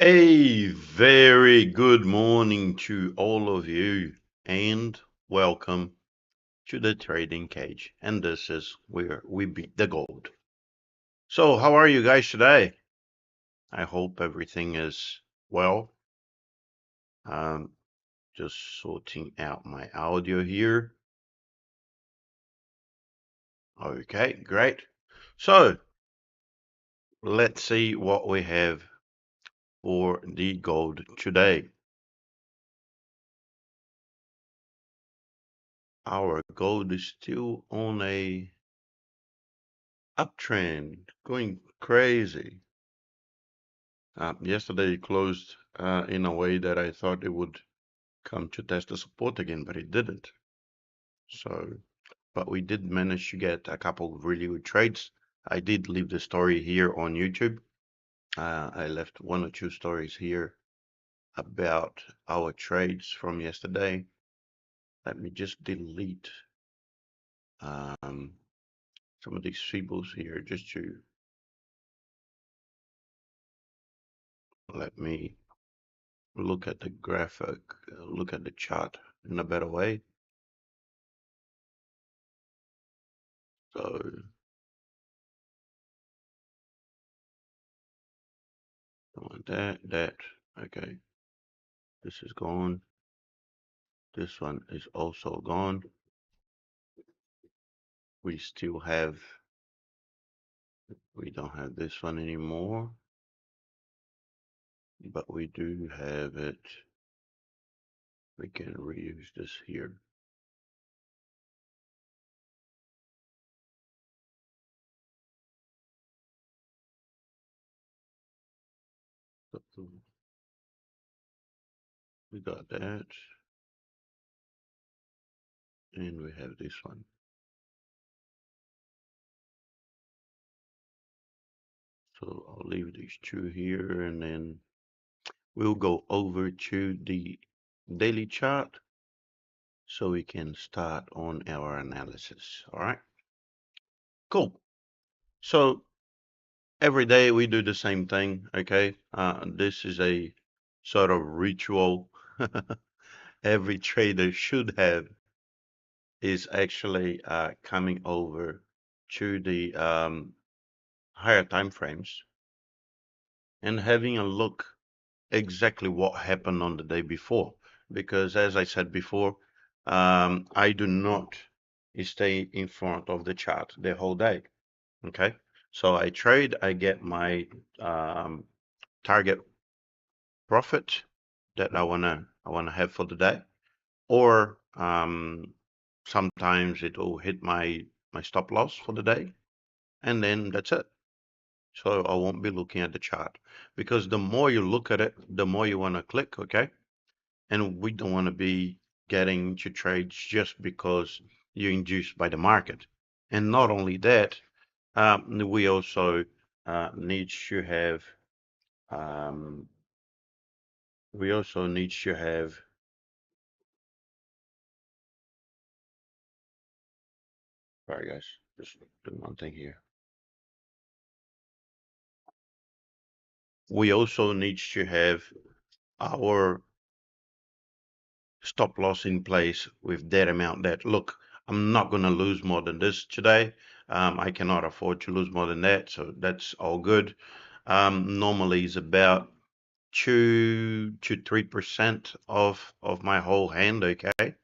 A very good morning to all of you and welcome to the trading cage. And this is where we beat the gold. So, how are you guys today? I hope everything is well. Um, just sorting out my audio here. Okay, great. So, let's see what we have for the gold today. Our gold is still on a uptrend, going crazy. Yesterday it closed in a way that I thought it would come to test the support again, but it didn't. So, but we did manage to get a couple of really good trades. I did leave the story here on YouTube. I left one or two stories here about our trades from yesterday. Let me just delete some of these symbols here just to let me look at the graphic, look at the chart in a better way. So that, okay. This is gone. This one is also gone. We still have, we don't have this one anymore, but we do have it. We can reuse this here. We got that. And we have this one. So I'll leave these two here and then we'll go over to the daily chart so we can start on our analysis. All right. Cool. So every day we do the same thing. Okay. This is a sort of ritual every trader should have is actually coming over to the higher time frames and having a look exactly what happened on the day before. Because as I said before, I do not stay in front of the chart the whole day. Okay, so I trade, I get my target profit that I wanna have for the day, or sometimes it will hit my stop loss for the day, and then that's it. So I won't be looking at the chart because the more you look at it, the more you want to click, okay? And we don't want to be getting into trades just because you're induced by the market. And not only that, we also need to have um, we also need to have. Sorry, guys, just do one thing here. We also need to have our stop loss in place with that amount that, look, I'm not going to lose more than this today. I cannot afford to lose more than that. So that's all good. Normally is about 2 to 3% of my whole hand. Okay.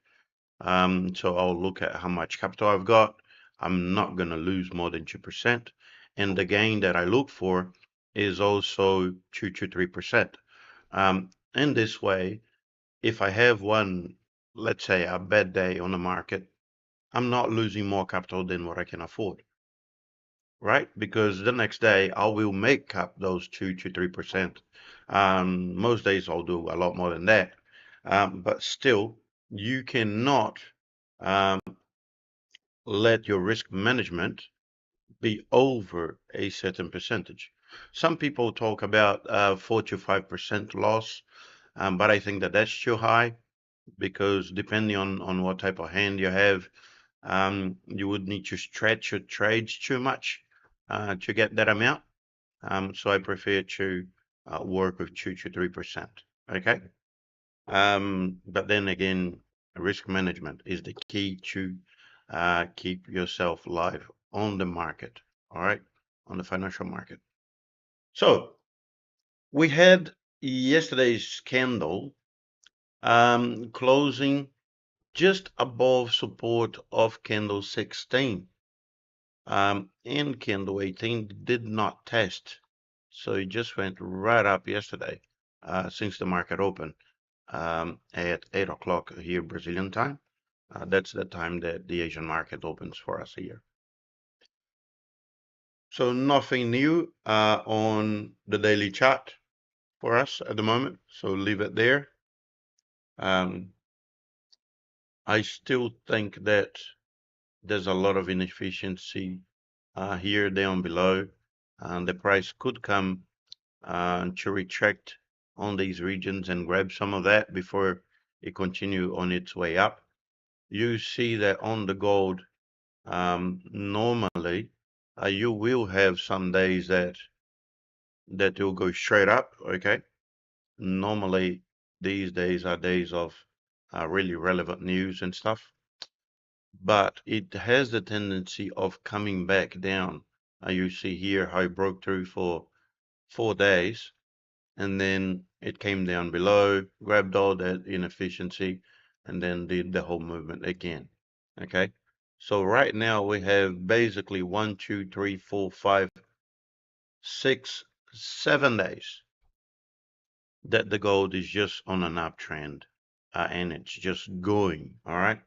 So I'll look at how much capital I've got. I'm not going to lose more than 2%. And the gain that I look for is also 2 to 3%. In this way, if I have one, let's say a bad day on the market, I'm not losing more capital than what I can afford, right? Because the next day I will make up those 2 to 3%. Most days I'll do a lot more than that. But still, you cannot um, let your risk management be over a certain percentage. Some people talk about 4 to 5% loss, but I think that that's too high, because depending on what type of hand you have, you would need to stretch your trades too much to get that amount. So I prefer to work with 2 to 3%. Okay. But then again, risk management is the key to keep yourself live on the market. All right, on the financial market. So we had yesterday's candle closing just above support of candle 16. And candle 18 did not test. So it just went right up yesterday since the market opened at 8 o'clock here Brazilian time. That's the time that the Asian market opens for us here. So nothing new on the daily chart for us at the moment. So leave it there. I still think that there's a lot of inefficiency here down below, and the price could come to retract on these regions and grab some of that before it continue on its way up. You see that on the gold, normally you will have some days that will go straight up. Okay, normally these days are days of really relevant news and stuff, but it has the tendency of coming back down. You see here how it broke through for 4 days, and then it came down below, grabbed all that inefficiency, and then did the whole movement again. Okay, so right now we have basically 1, 2, 3, 4, 5, 6, 7 days that the gold is just on an uptrend, and it's just going. All right,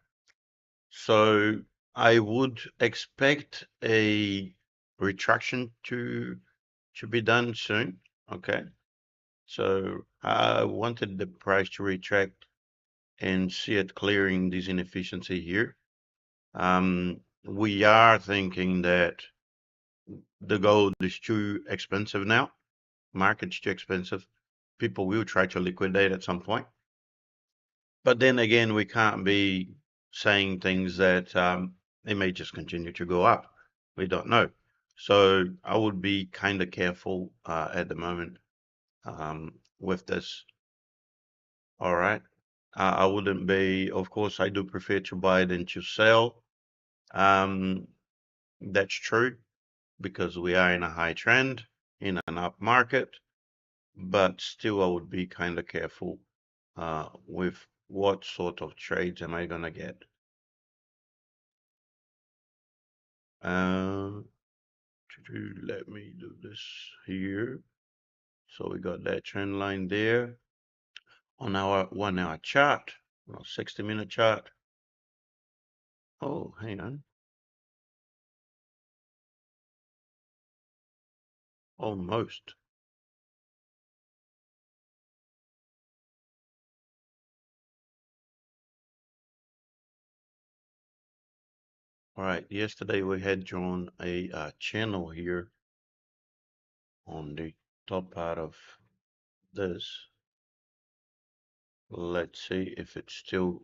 so I would expect a retraction to be done soon. Okay, so I wanted the price to retract and see it clearing this inefficiency here. We are thinking that the gold is too expensive now. Market's too expensive. People will try to liquidate at some point. But then again, we can't be saying things that it may just continue to go up. We don't know. So I would be kind of careful at the moment with this. All right. I wouldn't be, of course, I do prefer to buy than to sell. That's true because we are in a high trend, in an up market, but still I would be kind of careful with what sort of trades am I going to get. Uh, let me do this here. So we got that trend line there on our 1 hour chart, 60-minute chart. Oh, hang on. Almost. All right, yesterday we had drawn a channel here on the top part of this. Let's see if it's still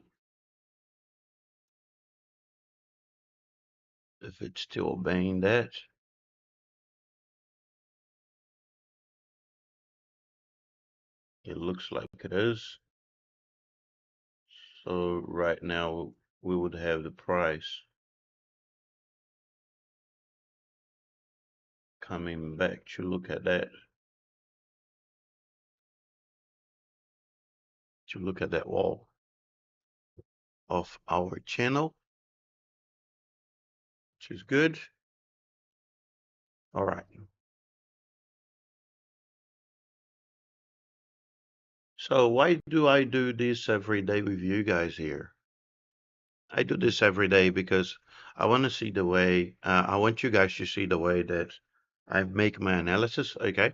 obeying that. It looks like it is. So right now we would have the price coming back to look at that. To look at that wall of our channel, which is good. All right. So why do I do this every day with you guys here? I do this every day because I want to see the way, I want you guys to see the way that I make my analysis, okay?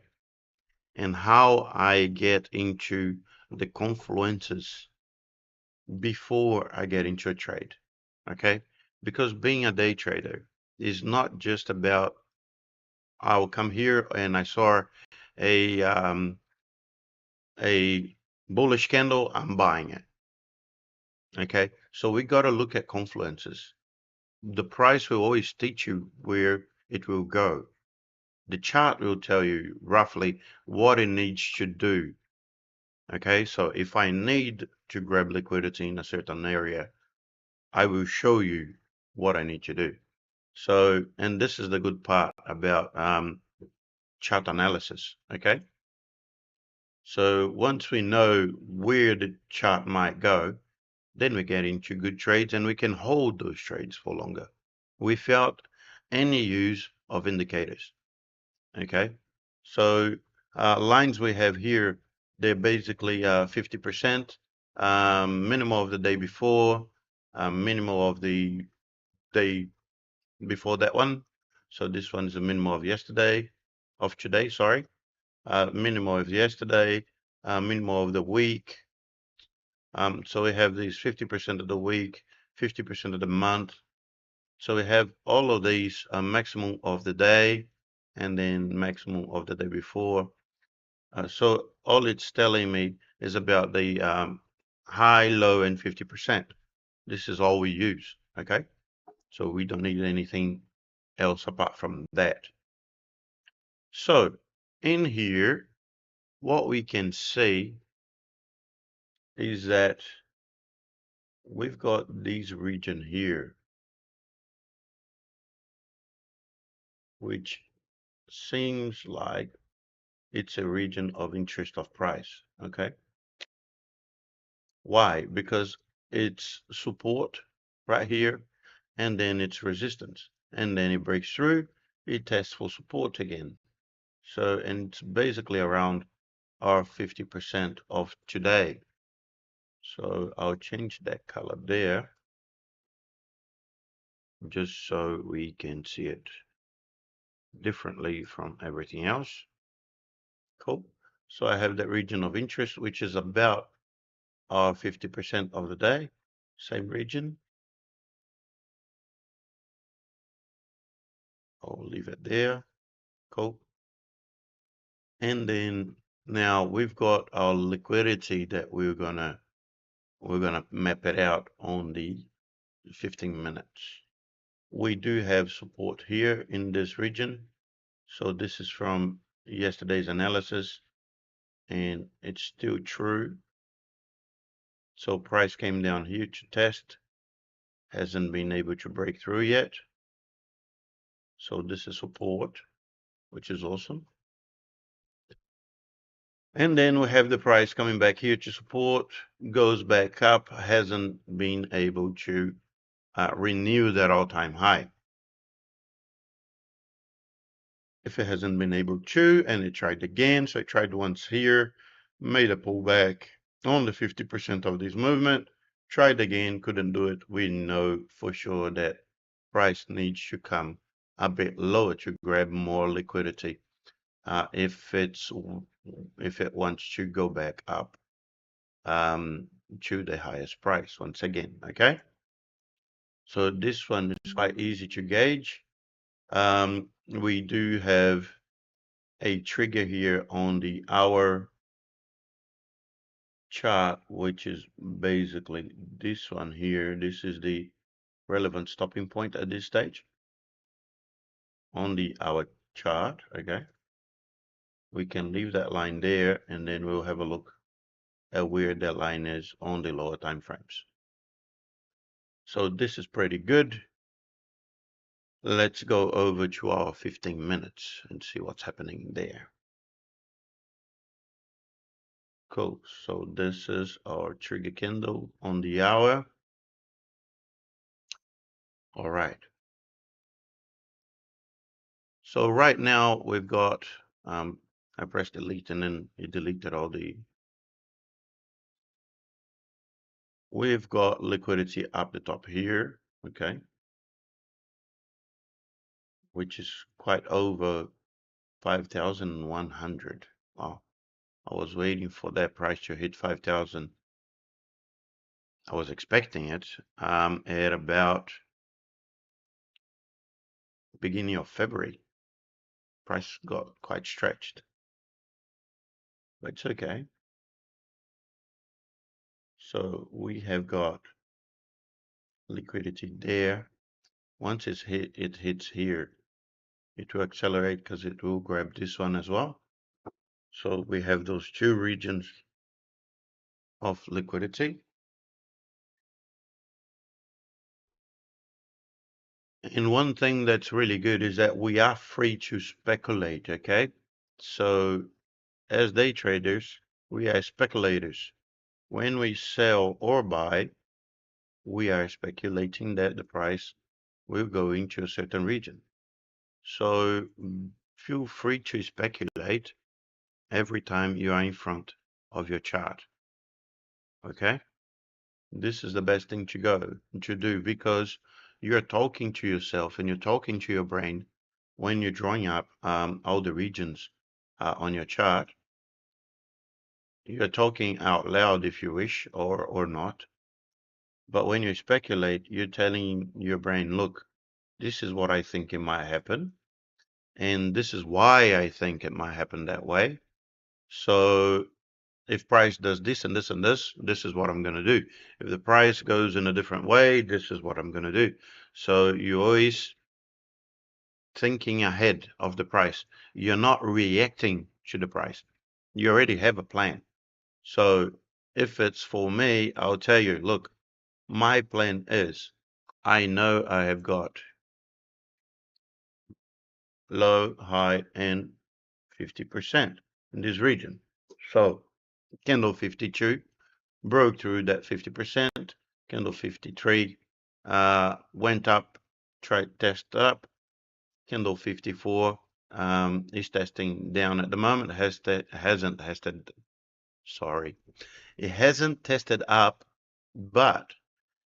And how I get into the confluences before I get into a trade, okay? Because being a day trader is not just about, I will come here and I saw a, a bullish candle, I'm buying it, okay? So we got to look at confluences. The price will always teach you where it will go. The chart will tell you roughly what it needs to do. Okay, so if I need to grab liquidity in a certain area, I will show you what I need to do. So, and this is the good part about chart analysis. Okay, so once we know where the chart might go, then we get into good trades and we can hold those trades for longer without any use of indicators. Okay, so lines we have here, they're basically 50%, minimal of the day before, minimal of the day before that one. So this one is a minimal of yesterday, of today, sorry. Minimal of yesterday, minimal of the week. So we have these 50% of the week, 50% of the month. So we have all of these maximum of the day and then maximum of the day before. So all it's telling me is about the high, low, and 50%. This is all we use, okay? So we don't need anything else apart from that. So in here, what we can see is that we've got this region here, which seems like it's a region of interest of price, okay? Why? Because it's support right here, and then it's resistance, and then it breaks through, it tests for support again. So, and it's basically around our 50% of today. So I'll change that color there just so we can see it differently from everything else. Cool. So I have that region of interest, which is about our 50% of the day, same region. I'll leave it there. Cool. And then now we've got our liquidity that we're gonna map it out on the 15 minutes. We do have support here in this region. So this is from yesterday's analysis, and it's still true. So price came down here to test, hasn't been able to break through yet. So this is support, which is awesome. And then we have the price coming back here to support, goes back up, hasn't been able to renew that all-time high. If it hasn't been able to, and it tried again, so it tried once here, made a pullback on the 50% of this movement, tried again, couldn't do it. We know for sure that price needs to come a bit lower to grab more liquidity if it wants to go back up to the highest price once again. Okay, so this one is quite easy to gauge. We do have a trigger here on the hour chart, which is basically this one here. This is the relevant stopping point at this stage on the hour chart. Okay, we can leave that line there, and then we'll have a look at where that line is on the lower time frames. So this is pretty good. Let's go over to our 15 minutes and see what's happening there. Cool. So this is our trigger candle on the hour. All right. So right now we've got, I pressed delete and then it deleted all the, we've got liquidity up the top here, okay, which is quite over 5,100. Wow, I was waiting for that price to hit 5,000. I was expecting it at about beginning of February. Price got quite stretched, but it's okay. So we have got liquidity there. Once it hits here, it will accelerate because it will grab this one as well. So we have those two regions of liquidity. And one thing that's really good is that we are free to speculate, okay? So as day traders, we are speculators. When we sell or buy, we are speculating that the price will go into a certain region. So feel free to speculate every time you are in front of your chart, okay? This is the best thing to do because you're talking to yourself and you're talking to your brain when you're drawing up all the regions on your chart. You're talking out loud if you wish or not. But when you speculate, you're telling your brain, look, this is what I think it might happen. And this is why I think it might happen that way. So if price does this and this and this is what I'm going to do. If the price goes in a different way, this is what I'm going to do. So you're always thinking ahead of the price. You're not reacting to the price. You already have a plan. So if it's for me, I'll tell you, look, my plan is I know I have got low, high, and 50% in this region. So candle 52 broke through that 50%. Candle 53 went up, tried test up. Candle 54 is testing down at the moment. It hasn't tested up, but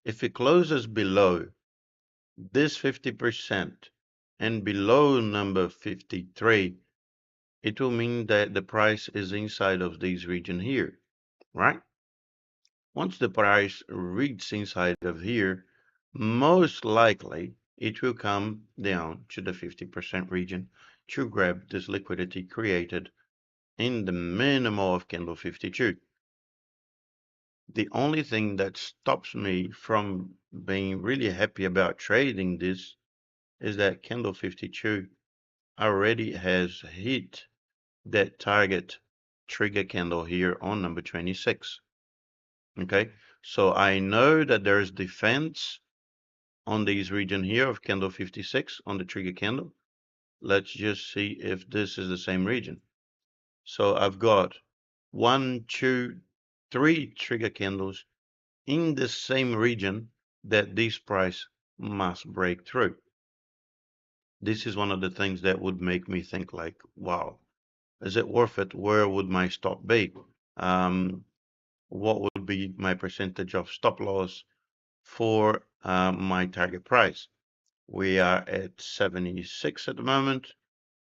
if it closes below this 50% and below number 53, it will mean that the price is inside of this region here, right? Once the price reaches inside of here, most likely it will come down to the 50% region to grab this liquidity created in the minimal of candle 52. The only thing that stops me from being really happy about trading this is that candle 52 already has hit that target trigger candle here on number 26. Okay, so I know that there's defense on this region here of candle 56 on the trigger candle. Let's just see if this is the same region. So I've got 1, 2, 3 trigger candles in the same region that this price must break through. This is one of the things that would make me think like, wow, is it worth it? Where would my stop be? What would be my percentage of stop loss for my target price? We are at 76 at the moment,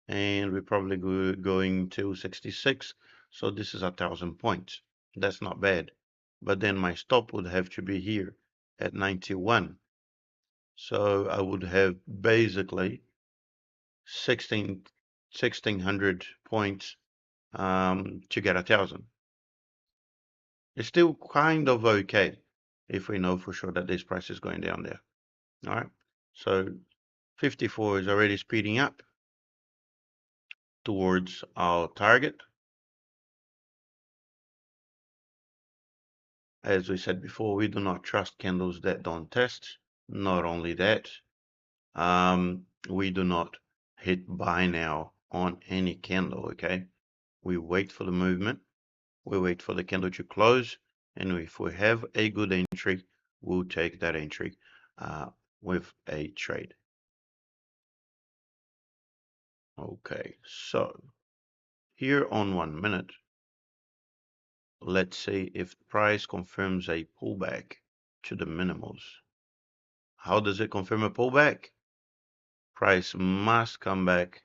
and we're probably going to 66. So this is 1,000 points. That's not bad. But then my stop would have to be here at 91. So I would have basically 1,600 points to get 1,000. It's still kind of okay if we know for sure that this price is going down there. All right. So 54 is already speeding up towards our target. As we said before, we do not trust candles that don't test. Not only that, we do not hit buy now on any candle, okay? We wait for the movement, we wait for the candle to close, and if we have a good entry, we'll take that entry with a trade. Okay, so here on 1 minute, let's see if price confirms a pullback to the minimals. How does it confirm a pullback? Price must come back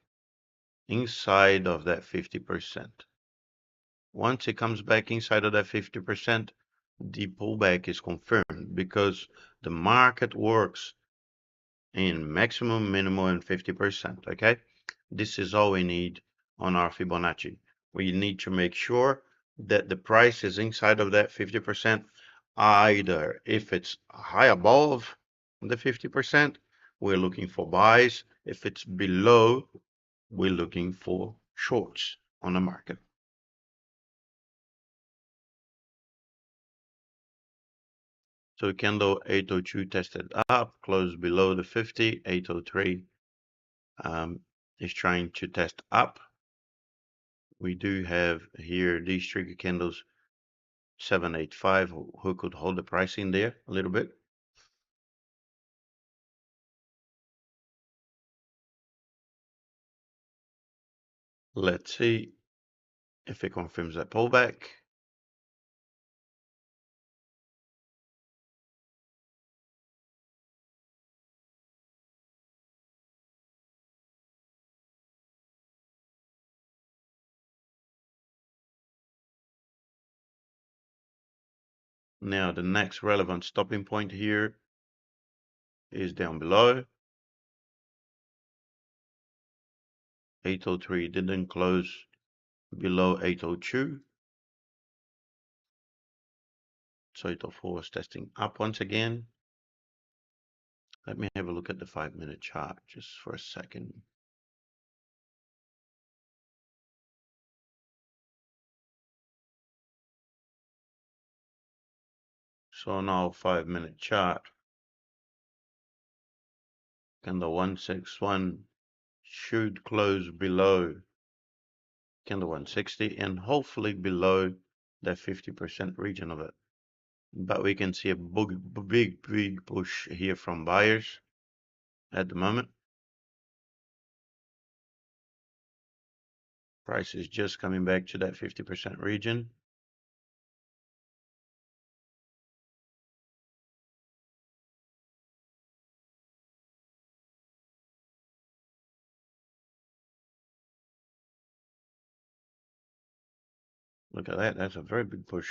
inside of that 50%. Once it comes back inside of that 50%, the pullback is confirmed because the market works in maximum, minimum, and 50%, okay? This is all we need on our Fibonacci. We need to make sure that the price is inside of that 50%, either if it's high above the 50%, we're looking for buys. If it's below, we're looking for shorts on the market. So candle 802 tested up, closed below the 50, 803 is trying to test up. We do have here these trigger candles 785 who could hold the price in there a little bit. Let's see if it confirms that pullback. Now the next relevant stopping point here is down below. 803 didn't close below 802. So 804 is testing up once again. Let me have a look at the 5-minute chart just for a second. So now 5-minute chart, candle 161 should close below candle 160 and hopefully below that 50% region of it. But we can see a big push here from buyers at the moment. Price is just coming back to that 50% region. Look at that, that's a very big push.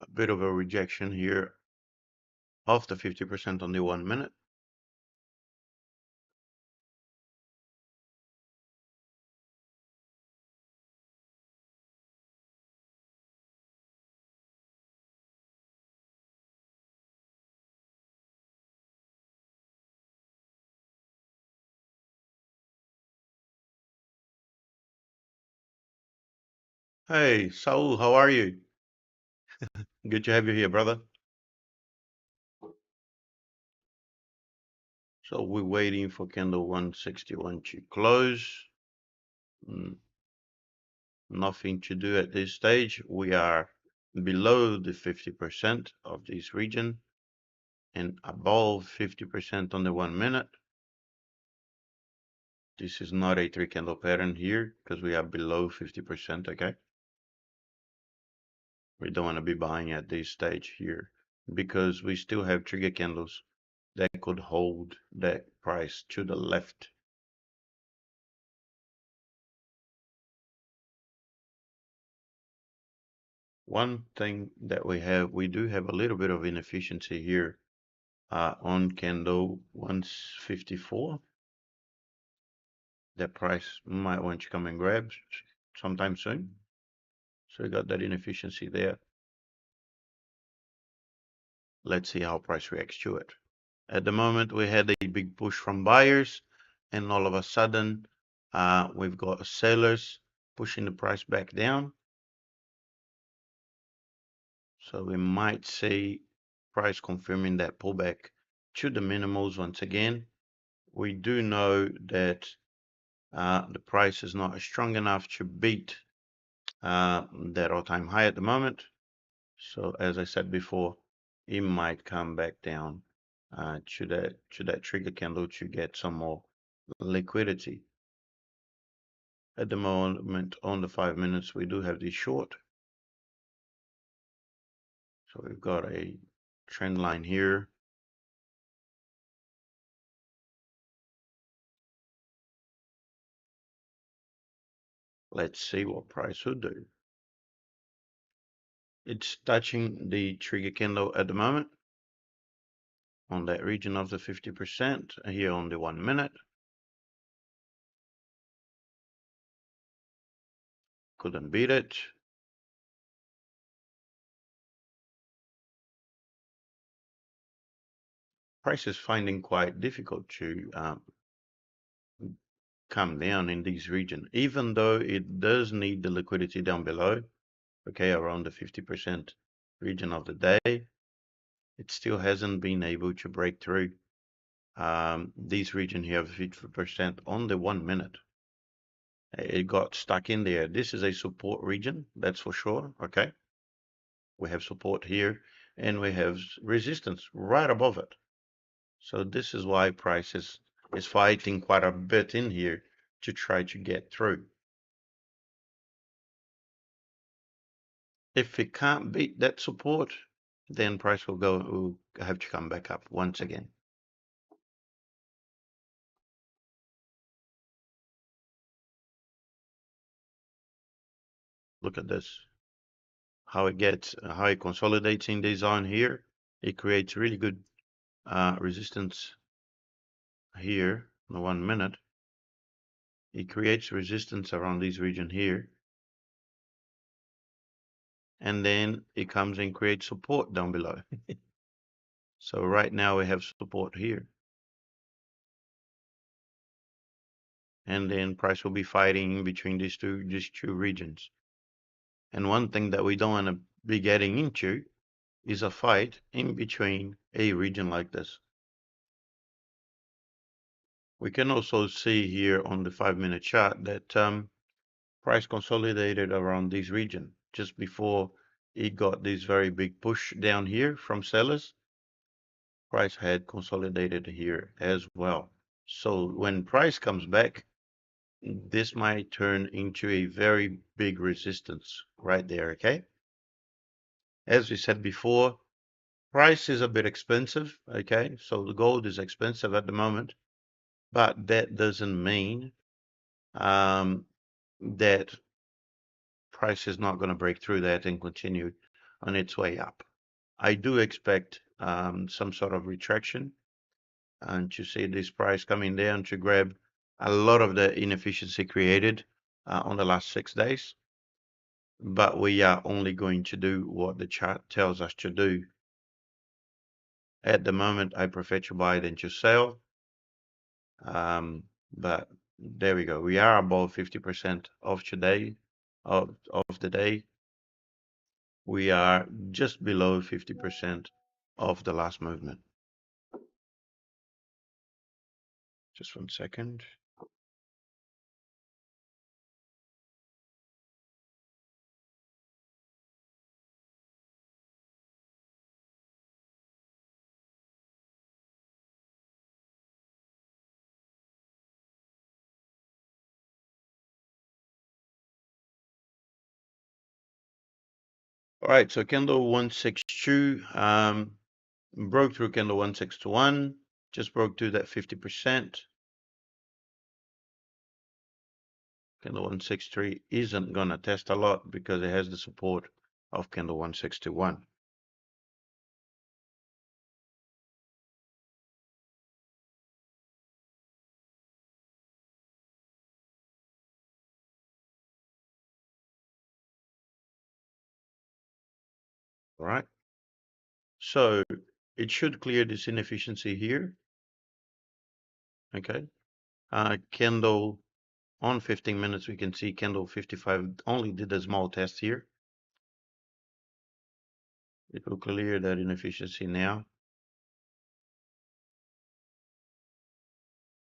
A bit of a rejection here of the 50% on the 1 minute. Hey, Saul, how are you? Good to have you here, brother. So we're waiting for candle 161 to close. Nothing to do at this stage. We are below the 50% of this region and above 50% on the 1 minute. This is not a 3-candle pattern here because we are below 50%, okay? We don't want to be buying at this stage here because we still have trigger candles that could hold that price to the left. One thing that we do have a little bit of inefficiency here on candle 154. That price might want to come and grab sometime soon. So we got that inefficiency there. Let's see how price reacts to it. At the moment, we had a big push from buyers, and all of a sudden, we've got sellers pushing the price back down. So we might see price confirming that pullback to the minimals once again. We do know that the price is not strong enough to beat that all-time high at the moment. So as I said before, it might come back down to that trigger candle to get some more liquidity. At the moment, on the 5 minutes, we do have this short. So we've got a trend line here. Let's see what price will do. It's touching the trigger candle at the moment on that region of the 50% here on the 1 minute. Couldn't beat it. Price is finding quite difficult to come down in this region, even though it does need the liquidity down below, okay, around the 50% region of the day. It still hasn't been able to break through this region here of 50% on the 1 minute. It got stuck in there. This is a support region, that's for sure, okay? We have support here and we have resistance right above it. So this is why price is fighting quite a bit in here to try to get through. If it can't beat that support, then price will have to come back up once again. Look at this. How it consolidates in this zone here. It creates really good resistance here in the 1 minute. It creates resistance around this region here. And then it comes and creates support down below. So right now we have support here. And then price will be fighting in between these two regions. And one thing that we don't want to be getting into is a fight in between a region like this. We can also see here on the 5-minute chart that price consolidated around this region just before it got this very big push down here from sellers. Price had consolidated here as well. So when price comes back, this might turn into a very big resistance right there, okay? As we said before, price is a bit expensive, okay? So the gold is expensive at the moment, but that doesn't mean that price is not going to break through that and continue on its way up. I do expect some sort of retraction and to see this price coming down to grab a lot of the inefficiency created on the last 6 days. But we are only going to do what the chart tells us to do. At the moment, I prefer to buy than to sell. But there we go. We are above 50% of today, of the day. We are just below 50% of the last movement. Just 1 second. All right, so candle 162 broke through candle 161, just broke through that 50%. Candle 163 isn't going to test a lot because it has the support of candle 161. All right, so it should clear this inefficiency here. Okay, candle on 15 minutes, we can see candle 55 only did a small test here. It will clear that inefficiency now.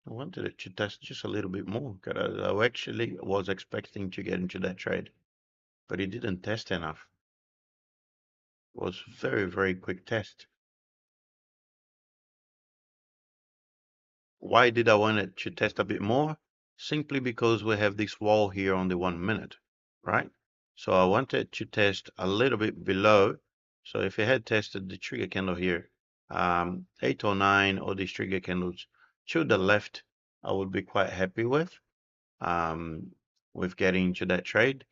I wanted it to test just a little bit more because I actually was expecting to get into that trade, but it didn't test enough. It was very, very quick test. Why did I want it to test a bit more? Simply because we have this wall here on the 1 minute, right? So I wanted to test a little bit below. So if it had tested the trigger candle here, 8 or 9, or these trigger candles to the left, I would be quite happy with getting into that trade,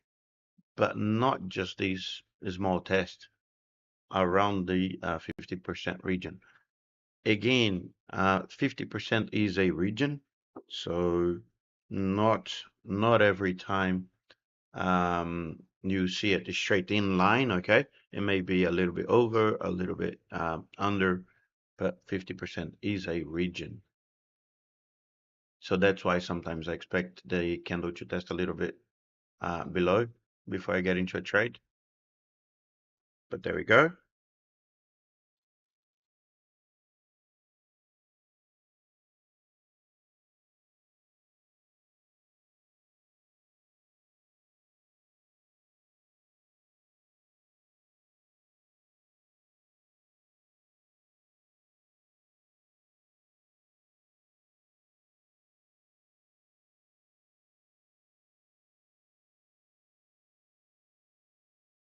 but not just these small tests around the 50% region. Again, 50% is a region, so not every time you see it is straight in line, okay? It may be a little bit over, a little bit under, but 50% is a region. So that's why sometimes I expect the candle to test a little bit below before I get into a trade. But there we go.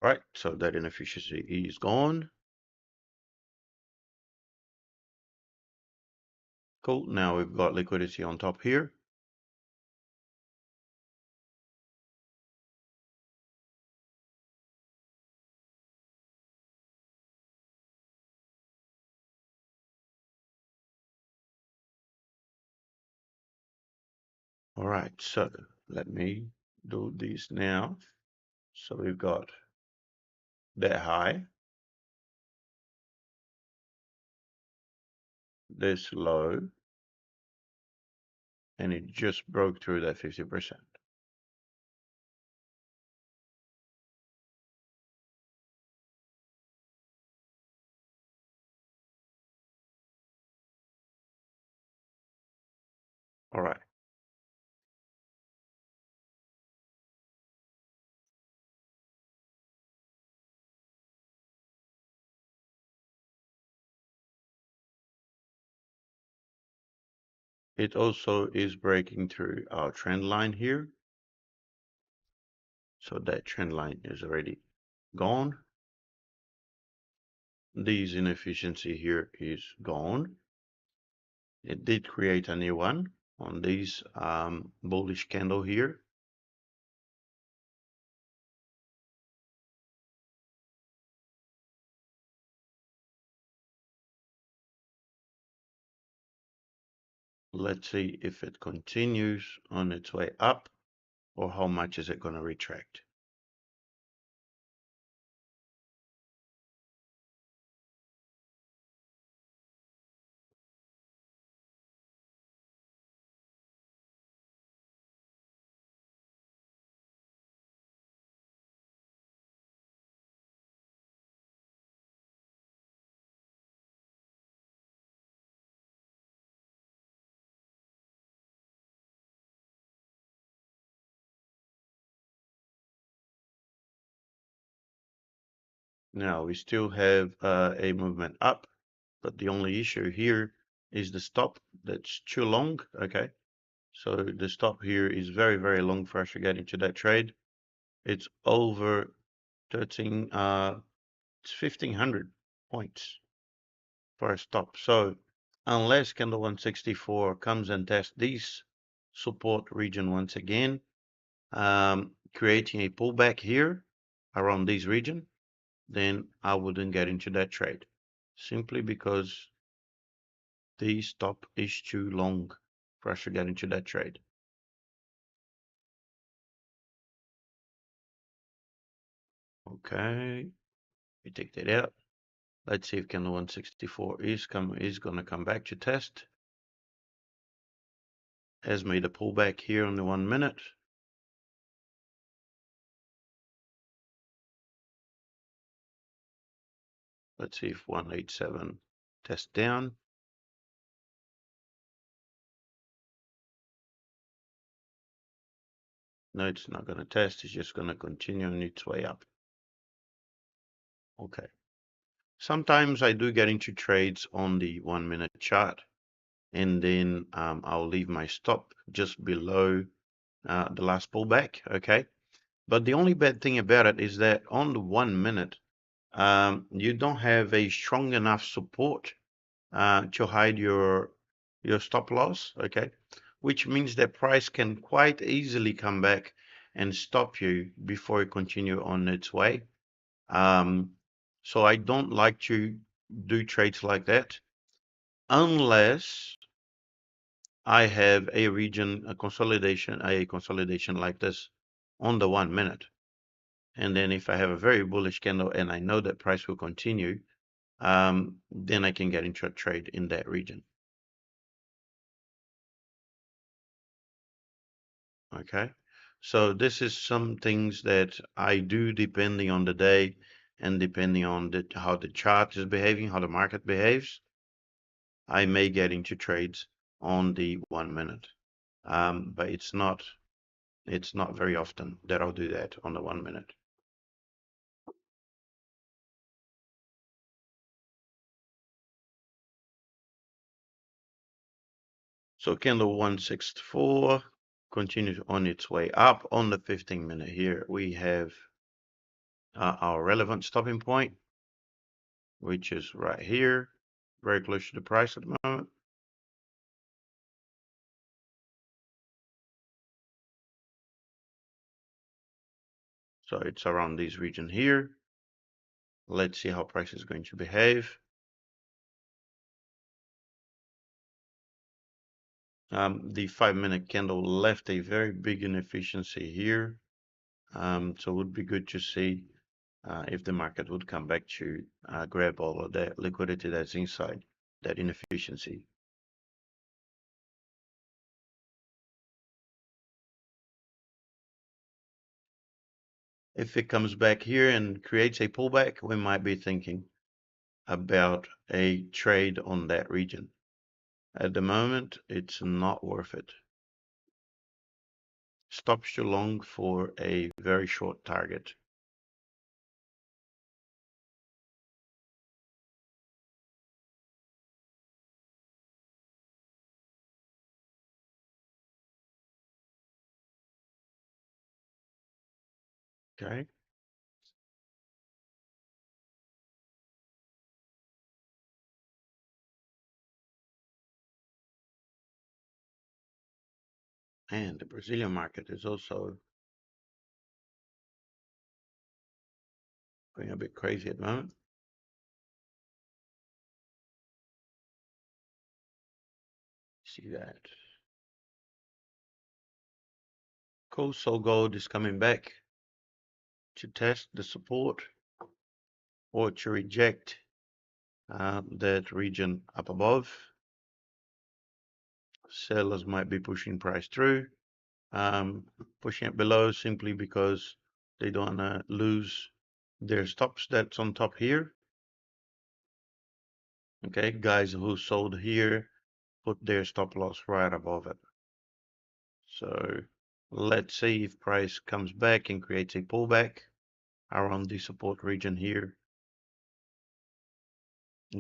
Right, so that inefficiency is gone. Cool, now we've got liquidity on top here. All right, so let me do this now. So we've got that high, this low, and it just broke through that 50%. All right. It also is breaking through our trend line here. So that trend line is already gone. This inefficiency here is gone. It did create a new one on this bullish candle here. Let's see if it continues on its way up or how much is it going to retract. Now we still have a movement up, but the only issue here is the stop that's too long. Okay, so the stop here is very, very long for us to get into that trade. It's over 13, it's 1500 points for a stop. So unless candle 164 comes and tests this support region once again, creating a pullback here around this region, then I wouldn't get into that trade simply because the stop is too long for us to get into that trade. Okay, we take that out. Let's see if candle 164 is going to come back to test. Has made a pullback here on the 1 minute. Let's see if 187 test down. No, it's not going to test. It's just going to continue on its way up. Okay. Sometimes I do get into trades on the 1 minute chart, and then I'll leave my stop just below the last pullback. Okay. But the only bad thing about it is that on the 1 minute, you don't have a strong enough support to hide your stop loss. Okay. Which means that price can quite easily come back and stop you before you continue on its way. So I don't like to do trades like that unless I have a consolidation like this. on the 1 minute. And then if I have a very bullish candle and I know that price will continue, then I can get into a trade in that region. Okay, so this is some things that I do depending on the day and depending on how the chart is behaving, how the market behaves. I may get into trades on the 1 minute, but it's not very often that I'll do that on the 1 minute. So candle 164 continues on its way up. On the 15-minute here, we have our relevant stopping point, which is right here, very close to the price at the moment. So it's around this region here. Let's see how price is going to behave. The 5-minute candle left a very big inefficiency here. So it would be good to see if the market would come back to grab all of that liquidity that's inside that inefficiency. If it comes back here and creates a pullback, we might be thinking about a trade on that region. At the moment, it's not worth it. Stops too long for a very short target. Okay. And the Brazilian market is also going a bit crazy at the moment. See that. Cool. So gold is coming back to test the support or to reject that region up above. Sellers might be pushing price through, pushing it below simply because they don't want to lose their stops that's on top here. Okay, guys who sold here put their stop loss right above it. So let's see if price comes back and creates a pullback around the support region here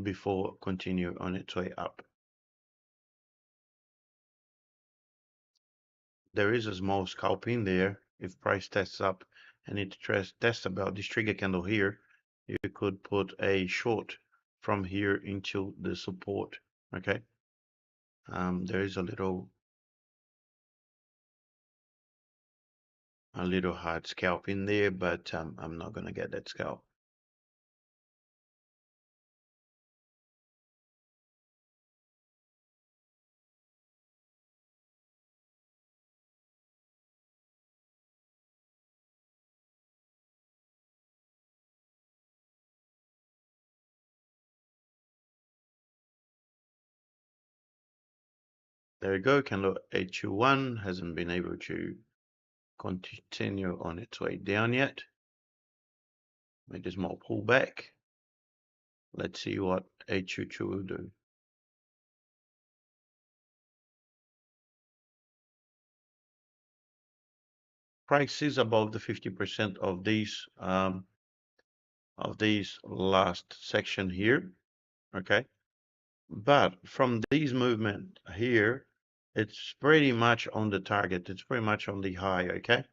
before continue on its way up. There is a small scalp in there. If price tests up and it tests about this trigger candle here, you could put a short from here into the support. Okay. There is a little hard scalp in there, but I'm not gonna get that scalp. There you go. Candle 821 hasn't been able to continue on its way down yet. Made a small pullback. Let's see what 822 will do. Price is above the 50% of these last section here. Okay, but from these movement here, it's pretty much on the target. It's pretty much on the high. Okay,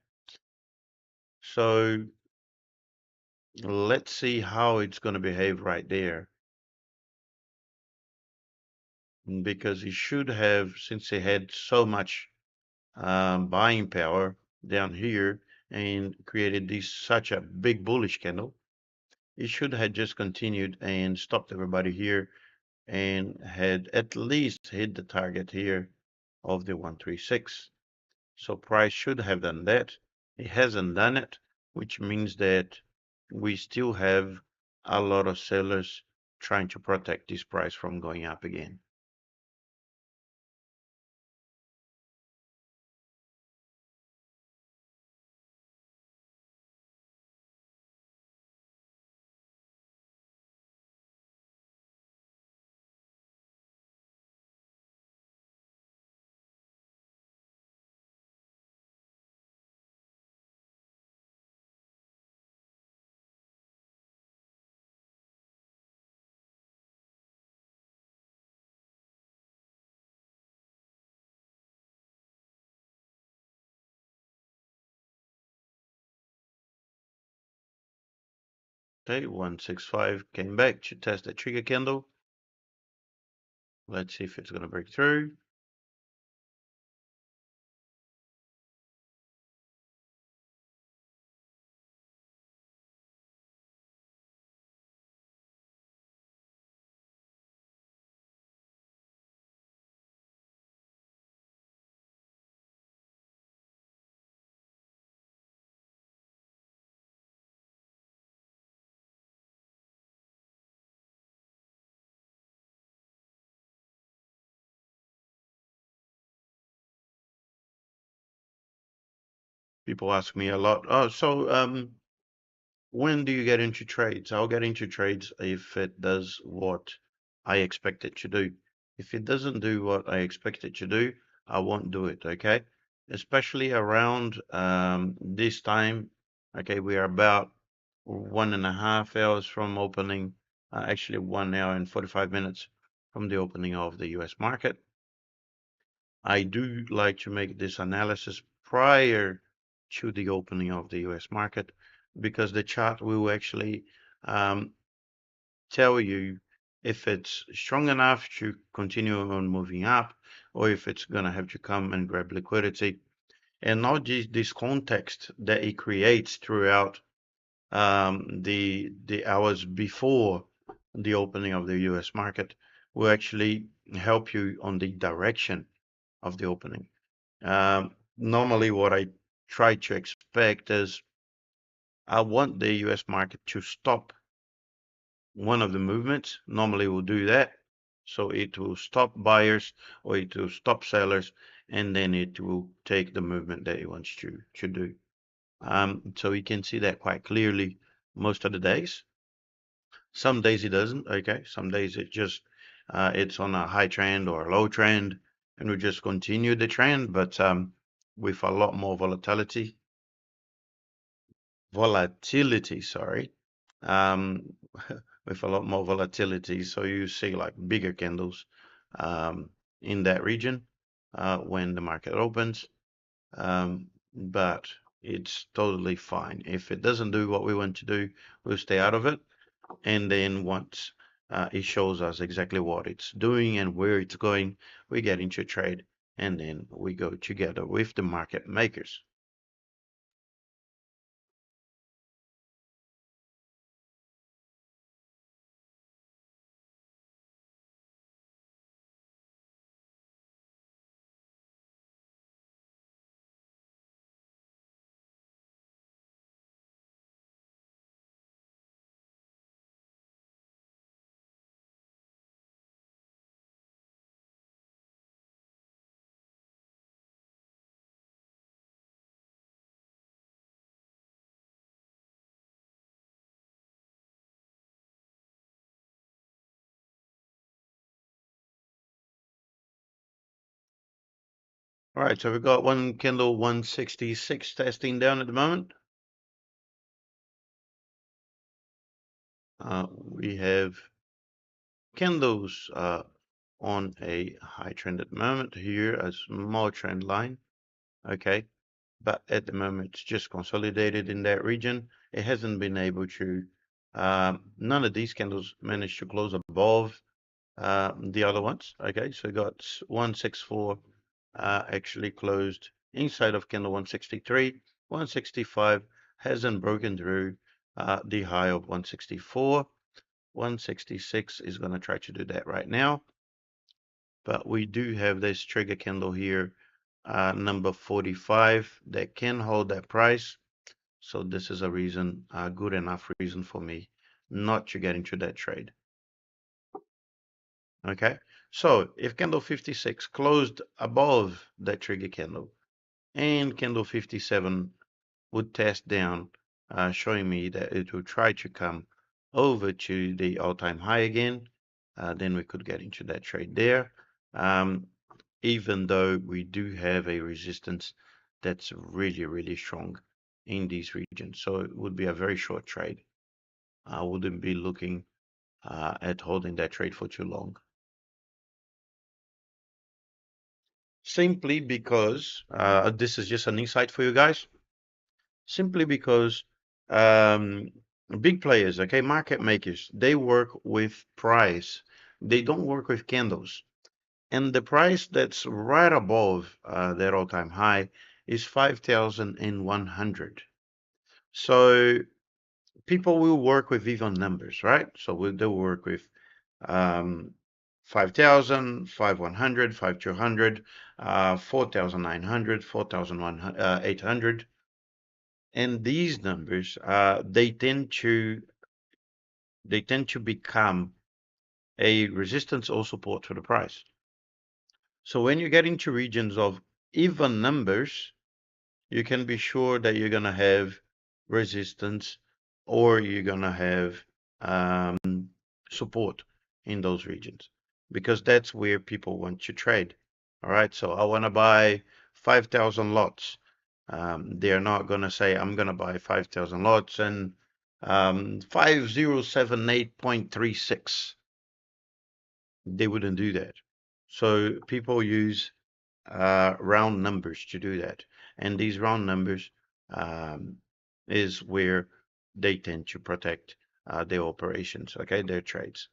so let's see how it's going to behave right there, because it should have, since it had so much buying power down here and created this such a big bullish candle, it should have just continued and stopped everybody here and had at least hit the target here of the 136. So price should have done that. It hasn't done it, which means that we still have a lot of sellers trying to protect this price from going up again. Okay, 165 came back to test the trigger candle. Let's see if it's going to break through. People ask me a lot, oh, so when do you get into trades? I'll get into trades if it does what I expect it to do. If it doesn't do what I expect it to do, I won't do it, okay? Especially around this time, okay, we are about 1.5 hours from opening, actually 1 hour and 45 minutes from the opening of the US market. I do like to make this analysis prior to the opening of the US market because the chart will actually um, tell you if it's strong enough to continue on moving up or if it's going to have to come and grab liquidity. And now this context that it creates throughout the hours before the opening of the US market will actually help you on the direction of the opening. Normally, what I try to expect is I want the US market to stop one of the movements. Normally, we'll do that. So it will stop buyers or it will stop sellers, and then it will take the movement that it wants to do. So you can see that quite clearly most of the days. Some days it doesn't, okay? Some days it just it's on a high trend or a low trend, and we just continue the trend, but with a lot more volatility, sorry, um, with a lot more volatility. So you see like bigger candles um, in that region when the market opens, but it's totally fine. If it doesn't do what we want to do, we'll stay out of it. And then once it shows us exactly what it's doing and where it's going, we get into trade and then we go together with the market makers. All right, so we've got one candle 166 testing down at the moment. We have candles on a high trend at the moment here, a small trend line. Okay, but at the moment it's just consolidated in that region. It hasn't been able to, none of these candles managed to close above the other ones. Okay, so we got 164 actually closed inside of candle 163. 165 hasn't broken through the high of 164. 166 is going to try to do that right now. But we do have this trigger candle here number 45 that can hold that price. So this is a reason, a good enough reason for me not to get into that trade. Okay, so if candle 56 closed above that trigger candle and candle 57 would test down, showing me that it will try to come over to the all-time high again, then we could get into that trade there. Even though we do have a resistance that's really, really strong in these regions. So it would be a very short trade. I wouldn't be looking at holding that trade for too long. Simply because this is just an insight for you guys. Simply because um, big players, okay, market makers, they work with price. They don't work with candles. And the price that's right above that all-time high is 5,100. So people will work with even numbers, right? So they'll work with um, 5,000, 5,200, 4,900, 4,800. And these numbers, they tend to become a resistance or support for the price. So when you get into regions of even numbers, you can be sure that you're going to have resistance or you're going to have support in those regions because that's where people want to trade. All right, so I want to buy 5,000 lots. They're not going to say, I'm going to buy 5,000 lots and 5078.36. They wouldn't do that. So people use round numbers to do that. And these round numbers um, is where they tend to protect their operations, okay, their trades.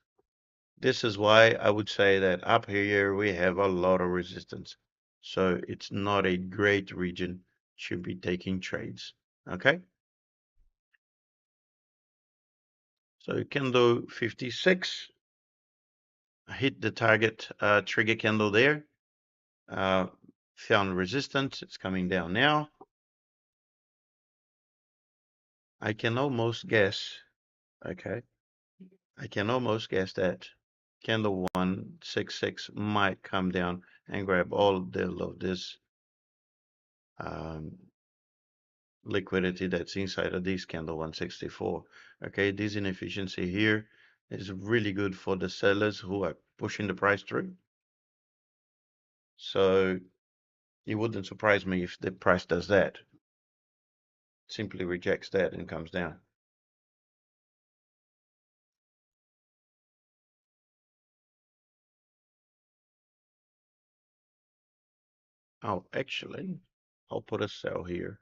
This is why I would say that up here we have a lot of resistance. So it's not a great region to be taking trades, okay? So candle 56 hit the target trigger candle there. Found resistance. It's coming down now. I can almost guess, okay, I can almost guess that candle 166 might come down and grab all of this um, liquidity that's inside of this candle 164. Okay, this inefficiency here is really good for the sellers who are pushing the price through. So it wouldn't surprise me if the price does that. Simply rejects that and comes down. Oh, actually, I'll put a sell here.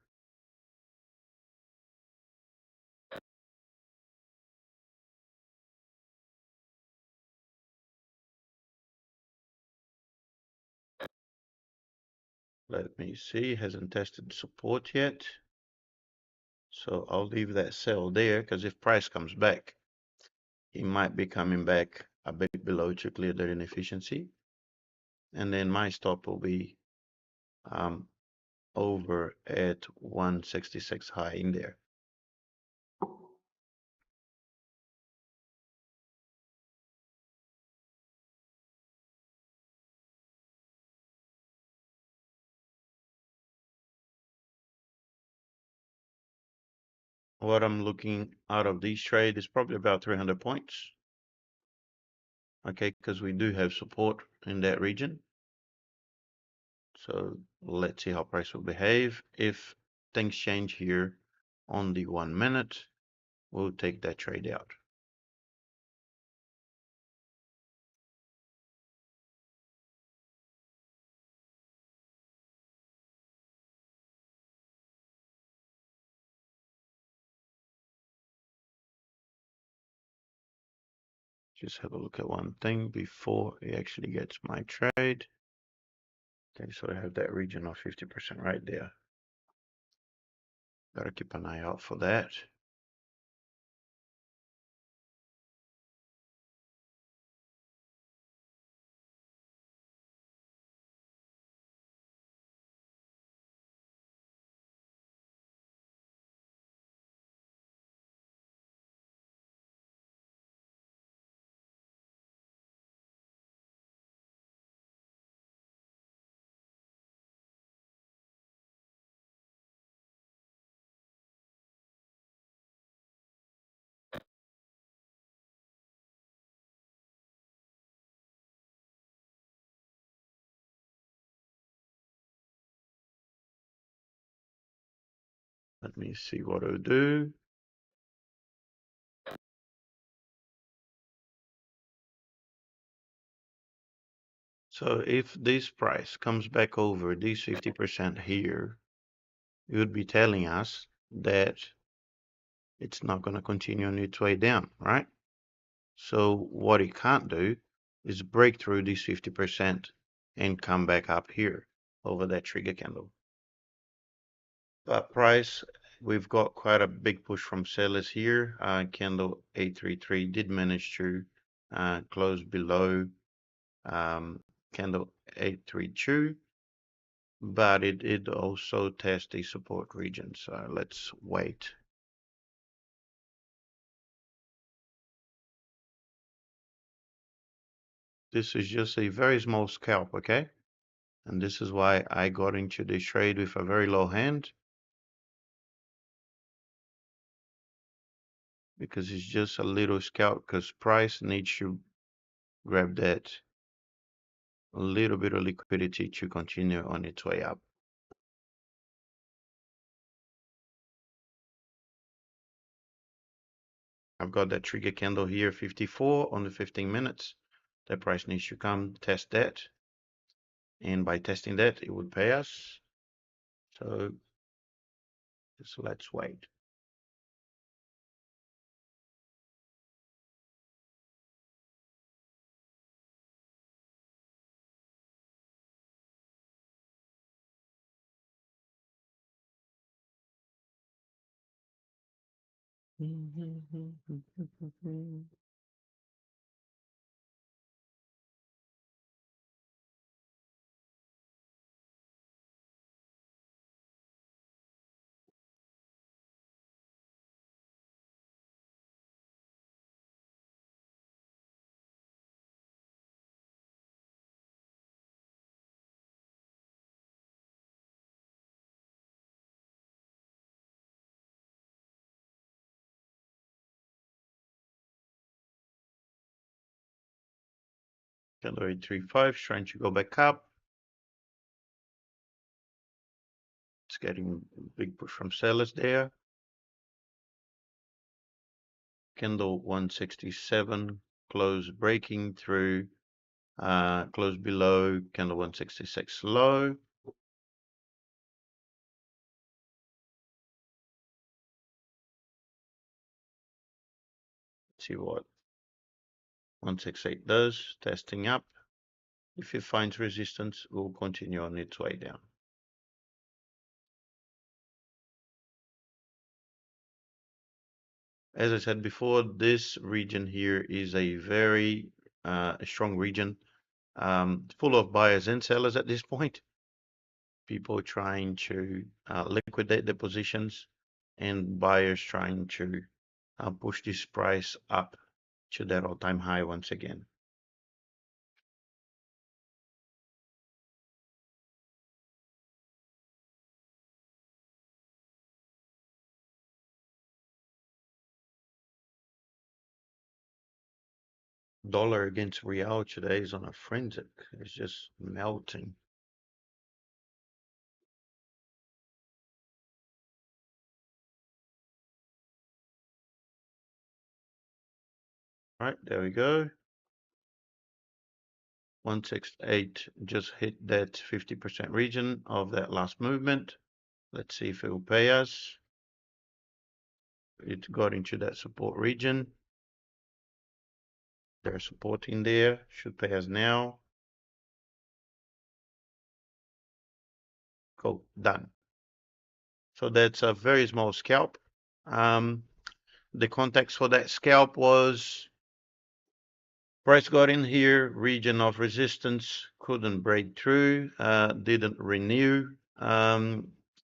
Let me see, hasn't tested support yet. So I'll leave that sell there because if price comes back, he might be coming back a bit below to clear the inefficiency. And then my stop will be um, over at 166 high in there. What I'm looking out of these trade is probably about 300 points. Okay, because we do have support in that region. So let's see how price will behave. If things change here on the 1 minute, we'll take that trade out. Just have a look at one thing before it actually gets my trade. Okay, so I have that region of 50% right there. Gotta keep an eye out for that. Let me see what it'll do. So if this price comes back over these 50% here, it would be telling us that it's not going to continue on its way down, right? So what it can't do is break through this 50% and come back up here over that trigger candle. But price, we've got quite a big push from sellers here. Candle 833 did manage to close below candle 832, but it did also test the support region. So let's wait. This is just a very small scalp, okay? And this is why I got into this trade with a very low hand, because it's just a little scalp, because price needs to grab that a little bit of liquidity to continue on its way up. I've got that trigger candle here, 54 on the 15 minutes. That price needs to come test that. And by testing that, it would pay us. So just let's wait. Candle 835 trying to go back up. It's getting a big push from sellers there. Candle 167 close breaking through, close below candle 166 low. Let's see what 168 does, testing up. If it finds resistance, it will continue on its way down. As I said before, this region here is a very strong region, full of buyers and sellers at this point. People trying to liquidate their positions, and buyers trying to push this price up to that all-time high once again. Dollar against real today is on a frenzy. It's just melting. All right, there we go. 168 just hit that 50% region of that last movement. Let's see if it will pay us. It got into that support region. They're supporting there. Should pay us now. Cool, done. So that's a very small scalp. The context for that scalp was price got in here, region of resistance, couldn't break through, didn't renew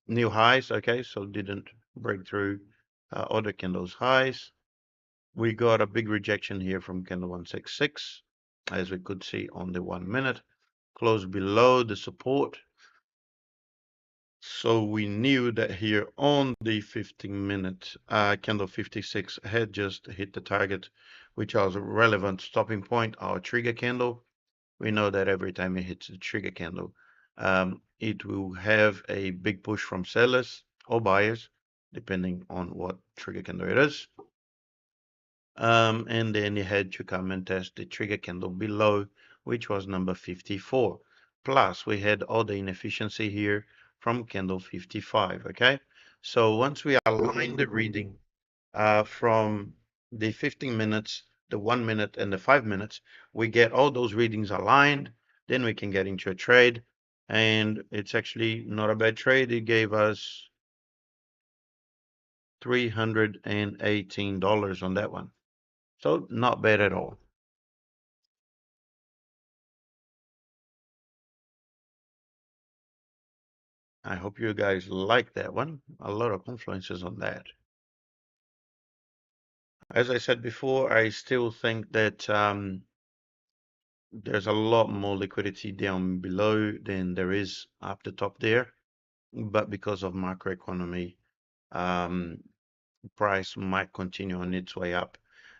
new highs, okay, so didn't break through other candles highs. We got a big rejection here from candle 166, as we could see on the 1 minute, close below the support. So we knew that here on the 15-minute candle 56 had just hit the target, which was a relevant stopping point, our trigger candle. We know that every time it hits the trigger candle, it will have a big push from sellers or buyers depending on what trigger candle it is. And then you had to come and test the trigger candle below, which was number 54. Plus, we had all the inefficiency here from candle 55, okay? So once we align the reading from the 15 minutes, the 1 minute, and the 5 minutes, we get all those readings aligned, then we can get into a trade. And it's actually not a bad trade. It gave us $318 on that one. So not bad at all. I hope you guys like that one. A lot of influences on that. As I said before, I still think that there's a lot more liquidity down below than there is up the top there. But because of macroeconomy, um, price might continue on its way up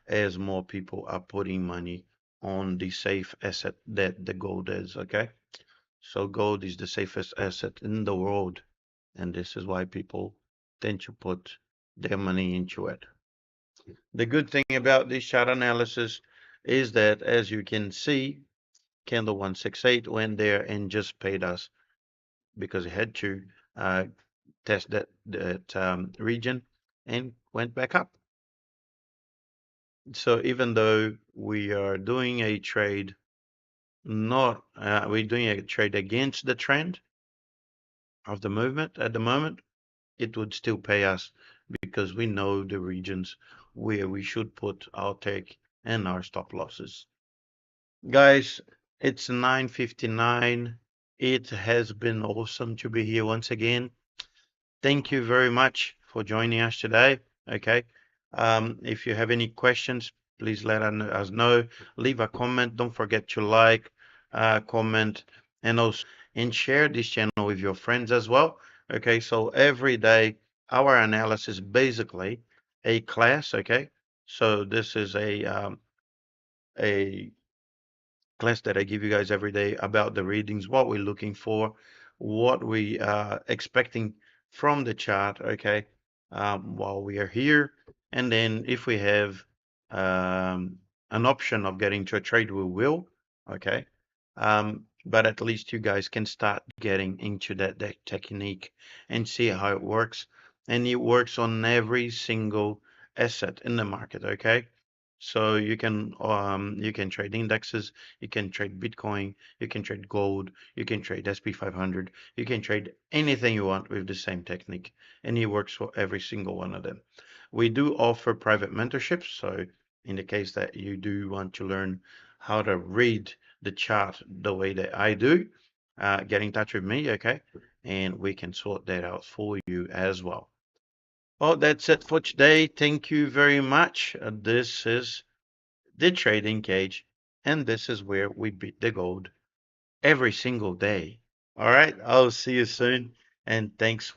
as more people are putting money on the safe asset that the gold is, okay? So gold is the safest asset in the world, and this is why people tend to put their money into it. The good thing about this chart analysis is that, as you can see, candle 168 went there and just paid us because it had to uh, test that region and went back up. So even though we are doing a trade, not we're doing a trade against the trend of the movement at the moment, it would still pay us because we know the regions where we should put our take and our stop losses. Guys, it's 9:59. It has been awesome to be here once again. Thank you very much for joining us today. Okay. If you have any questions, please let us know. Leave a comment. Don't forget to like, comment, and also and share this channel with your friends as well. Okay. So every day, our analysis basically a class. Okay. So this is a class that I give you guys every day about the readings, what we're looking for, what we are expecting from the chart, okay, while we are here. And then if we have an option of getting to a trade, we will, okay. But at least you guys can start getting into that technique and see how it works. And it works on every single asset in the market, okay? So you can trade indexes, you can trade Bitcoin, you can trade gold, you can trade SP 500, you can trade anything you want with the same technique, and it works for every single one of them. We do offer private mentorships, so in the case that you do want to learn how to read the chart the way that I do, get in touch with me, okay? And we can sort that out for you as well. Well, that's it for today. Thank you very much. This is the trading cage, and this is where we beat the gold every single day. All right, I'll see you soon, and thanks for